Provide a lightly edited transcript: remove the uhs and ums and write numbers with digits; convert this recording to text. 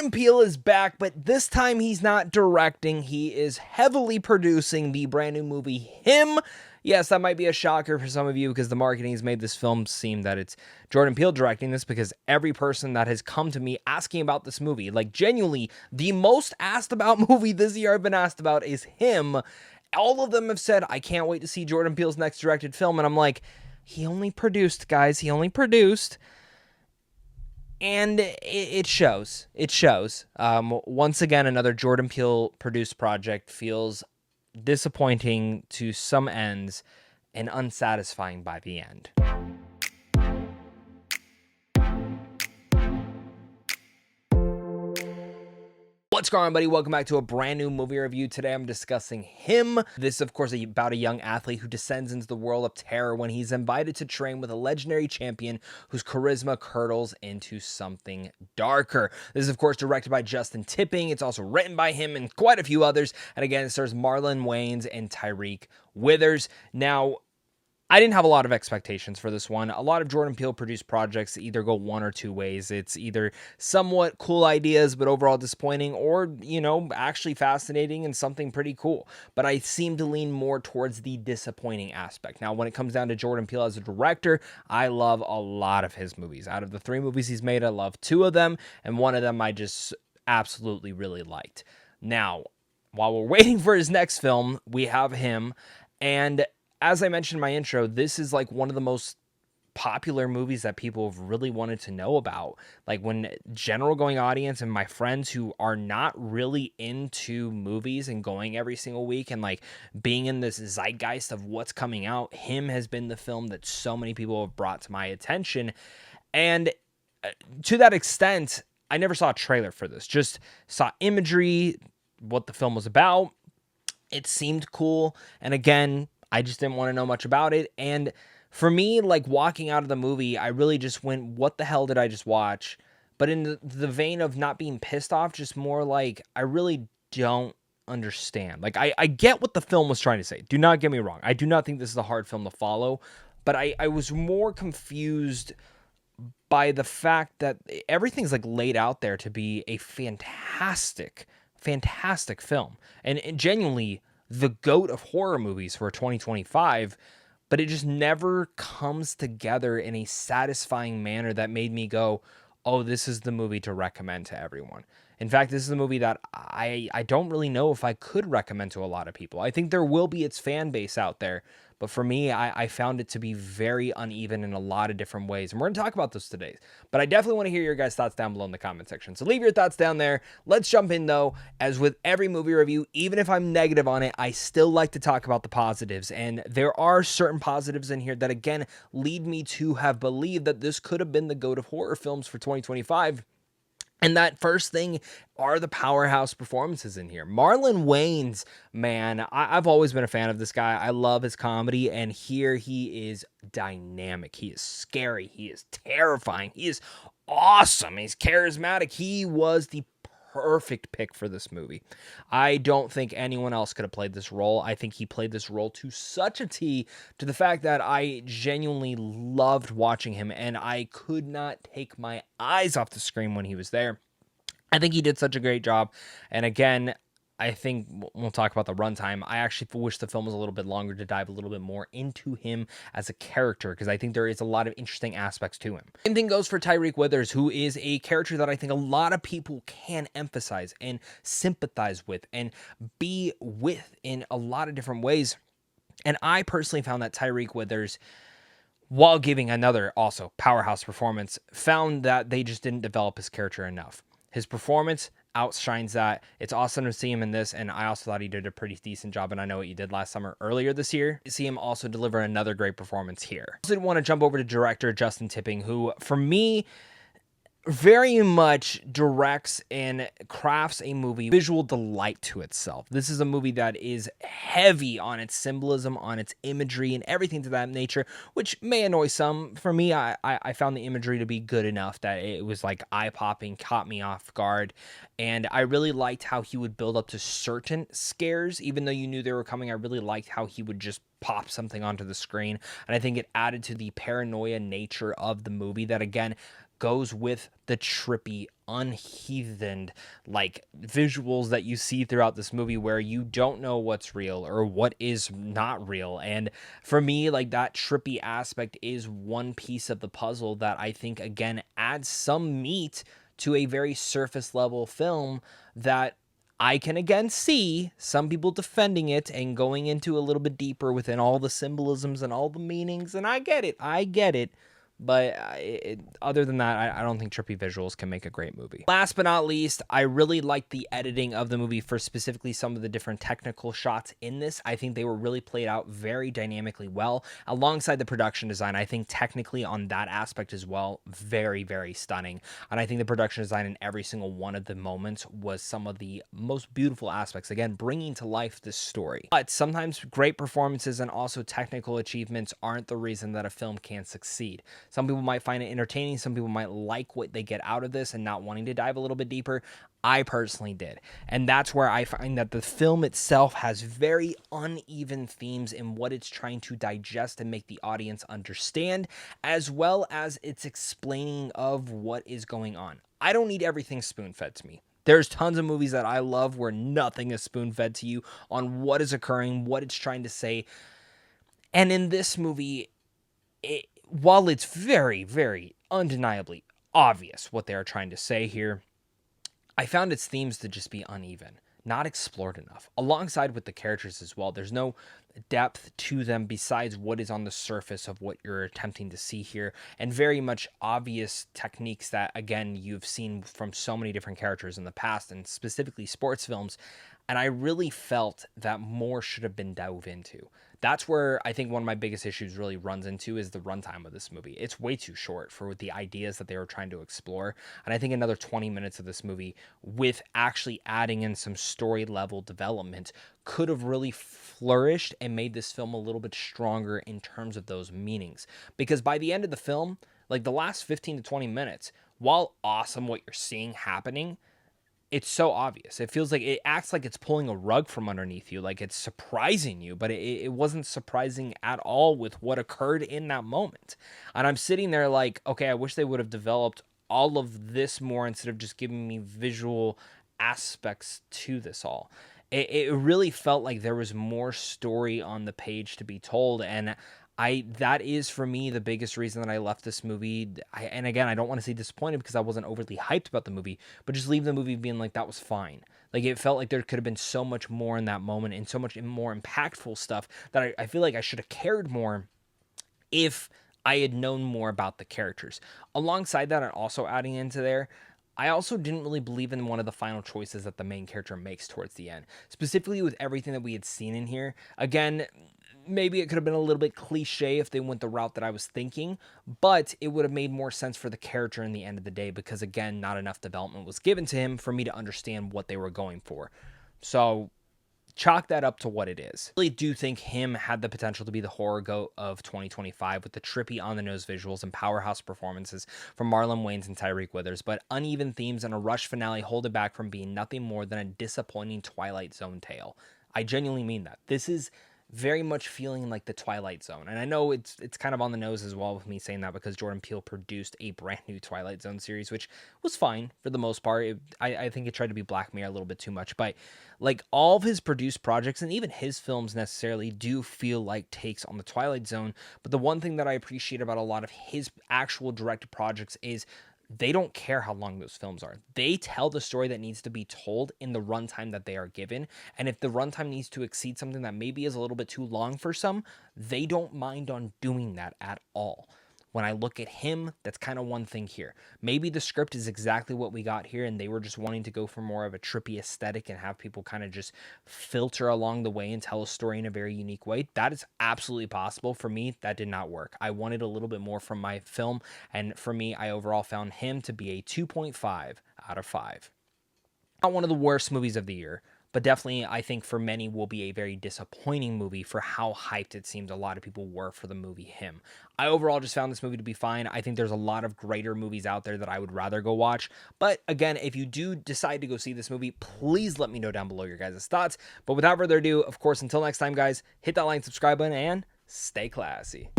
Jordan Peele is back, but this time he's not directing. He is heavily producing the brand new movie, Him. Yes, that might be a shocker for some of you because the marketing has made this film seem that it's Jordan Peele directing this, because every person that has come to me asking about this movie, like genuinely the most asked about movie this year I've been asked about, is Him. All of them have said, I can't wait to see Jordan Peele's next directed film. And I'm like, he only produced, guys. He only produced. And it shows. It shows. Once again, another Jordan Peele produced project feels disappointing to some ends and unsatisfying by the end. What's going on, buddy? Welcome back to a brand new movie review. Today I'm discussing Him. This is, of course, about a young athlete who descends into the world of terror when he's invited to train with a legendary champion whose charisma curdles into something darker. This is, of course, directed by Justin Tipping. It's also written by him and quite a few others. And again, it stars Marlon Wayans and Tyriq Withers. Now, I didn't have a lot of expectations for this one. A lot of Jordan Peele produced projects either go one or two ways. It's either somewhat cool ideas, but overall disappointing, or, actually fascinating and something pretty cool. But I seem to lean more towards the disappointing aspect. Now, when it comes down to Jordan Peele as a director, I love a lot of his movies. Out of the 3 movies he's made, I love 2 of them, and one of them I just absolutely really liked. Now, while we're waiting for his next film, we have Him, and as I mentioned in my intro, this is like one of the most popular movies that people have really wanted to know about. Like, when general going audience and my friends who are not really into movies and going every single week and like being in this zeitgeist of what's coming out, Him has been the film that so many people have brought to my attention. And to that extent, I never saw a trailer for this, just saw imagery, what the film was about. It seemed cool. And again, I just didn't want to know much about it. And for me, like, walking out of the movie, I really just went, what the hell did I just watch? But in the vein of not being pissed off, just more like, I really don't understand. Like, I get what the film was trying to say. Do not get me wrong. I do not think this is a hard film to follow. But I was more confused by the fact that everything's like laid out there to be a fantastic film. And genuinely the GOAT of horror movies for 2025, but it just never comes together in a satisfying manner that made me go, oh, this is the movie to recommend to everyone. In fact, this is a movie that I don't really know if I could recommend to a lot of people. I think there will be its fan base out there, but for me, I found it to be very uneven in a lot of different ways. And we're going to talk about this today. But I definitely want to hear your guys' thoughts down below in the comment section. So leave your thoughts down there. Let's jump in, though. As with every movie review, even if I'm negative on it, I still like to talk about the positives. And there are certain positives in here that, again, lead me to have believed that this could have been the GOAT of horror films for 2025. And that first thing are the powerhouse performances in here. Marlon Wayans, man, I've always been a fan of this guy. I love his comedy, and here he is dynamic. He is scary. He is terrifying. He is awesome. He's charismatic. He was the perfect pick for this movie. I don't think anyone else could have played this role. I think he played this role to such a T, to the fact that I genuinely loved watching him, and I could not take my eyes off the screen when he was there. I think he did such a great job. And again, I think we'll talk about the runtime. I actually wish the film was a little bit longer to dive a little bit more into him as a character, because I think there is a lot of interesting aspects to him. Same thing goes for Tyriq Withers, who is a character that I think a lot of people can emphasize and sympathize with and be with in a lot of different ways. And I personally found that Tyriq Withers, while giving another also powerhouse performance, found that they just didn't develop his character enough. His performance outshines that. It's awesome to see him in this, and I also thought he did a pretty decent job, and I know what you did last summer earlier this year. To see him also deliver another great performance here. I also want to jump over to director Justin Tipping, who, for me, very much directs and crafts a movie visual delight to itself. This is a movie that is heavy on its symbolism, on its imagery, and everything to that nature, which may annoy some. For me, I found the imagery to be good enough that it was like eye-popping, caught me off guard, and I really liked how he would build up to certain scares. Even though you knew they were coming, I really liked how he would just pop something onto the screen, and I think it added to the paranoia nature of the movie that, again, goes with the trippy, unheathened, like, visuals that you see throughout this movie where you don't know what's real or what is not real. And for me, like, that trippy aspect is one piece of the puzzle that I think, again, adds some meat to a very surface level film that I can again see some people defending it and going into a little bit deeper within all the symbolisms and all the meanings. And I get it. But other than that, I don't think trippy visuals can make a great movie. Last but not least, I really liked the editing of the movie for specifically some of the different technical shots in this. I think they were really played out very dynamically well. Alongside the production design, I think technically on that aspect as well, very, very stunning. And I think the production design in every single one of the moments was some of the most beautiful aspects. Again, bringing to life this story. But sometimes great performances and also technical achievements aren't the reason that a film can succeed. Some people might find it entertaining. Some people might like what they get out of this and not wanting to dive a little bit deeper. I personally did. And that's where I find that the film itself has very uneven themes in what it's trying to digest and make the audience understand, as well as its explaining of what is going on. I don't need everything spoon-fed to me. There's tons of movies that I love where nothing is spoon-fed to you on what is occurring, what it's trying to say. And in this movie, while it's very, very undeniably obvious what they are trying to say here, I found its themes to just be uneven, not explored enough, alongside with the characters as well. There's no depth to them besides what is on the surface of what you're attempting to see here, and very much obvious techniques that, again, you've seen from so many different characters in the past, and specifically sports films. And I really felt that more should have been dove into. That's where I think one of my biggest issues really runs into is the runtime of this movie. It's way too short for the ideas that they were trying to explore. And I think another 20 minutes of this movie with actually adding in some story level development could have really flourished and made this film a little bit stronger in terms of those meanings. Because by the end of the film, like the last 15 to 20 minutes, while awesome what you're seeing happening, it's so obvious. It feels like it acts like it's pulling a rug from underneath you, like it's surprising you, but it wasn't surprising at all with what occurred in that moment. And I'm sitting there like, okay, I wish they would have developed all of this more instead of just giving me visual aspects to this all. It really felt like there was more story on the page to be told, and that is for me the biggest reason that I left this movie. And again, I don't want to say disappointed because I wasn't overly hyped about the movie, but just leave the movie being like, that was fine. Like, it felt like there could have been so much more in that moment and so much more impactful stuff that I feel like I should have cared more if I had known more about the characters. Alongside that, and also adding into there, I also didn't really believe in one of the final choices that the main character makes towards the end, specifically with everything that we had seen in here. Again, maybe it could have been a little bit cliche if they went the route that I was thinking, but it would have made more sense for the character in the end of the day because, again, not enough development was given to him for me to understand what they were going for. So chalk that up to what it is. I really do think him had the potential to be the horror goat of 2025 with the trippy on-the-nose visuals and powerhouse performances from Marlon Wayans and Tyriq Withers, but uneven themes and a rushed finale hold it back from being nothing more than a disappointing Twilight Zone tale. I genuinely mean that. This is very much feeling like the Twilight Zone. And I know it's kind of on the nose as well with me saying that because Jordan Peele produced a brand new Twilight Zone series, which was fine for the most part. I think it tried to be Black Mirror a little bit too much, but like all of his produced projects and even his films necessarily do feel like takes on the Twilight Zone. But the one thing that I appreciate about a lot of his actual directed projects is they don't care how long those films are. They tell the story that needs to be told in the runtime that they are given. And if the runtime needs to exceed something that maybe is a little bit too long for some, they don't mind on doing that at all. When I look at him, that's kind of one thing here. Maybe the script is exactly what we got here, and they were just wanting to go for more of a trippy aesthetic and have people kind of just filter along the way and tell a story in a very unique way. That is absolutely possible. For me, that did not work. I wanted a little bit more from my film, and for me, I overall found him to be a 2.5 out of 5. Not one of the worst movies of the year, but definitely I think for many will be a very disappointing movie for how hyped it seems a lot of people were for the movie Him. I overall just found this movie to be fine. I think there's a lot of greater movies out there that I would rather go watch. But again, if you do decide to go see this movie, please let me know down below your guys' thoughts. But without further ado, of course, until next time, guys, hit that like and subscribe button and stay classy.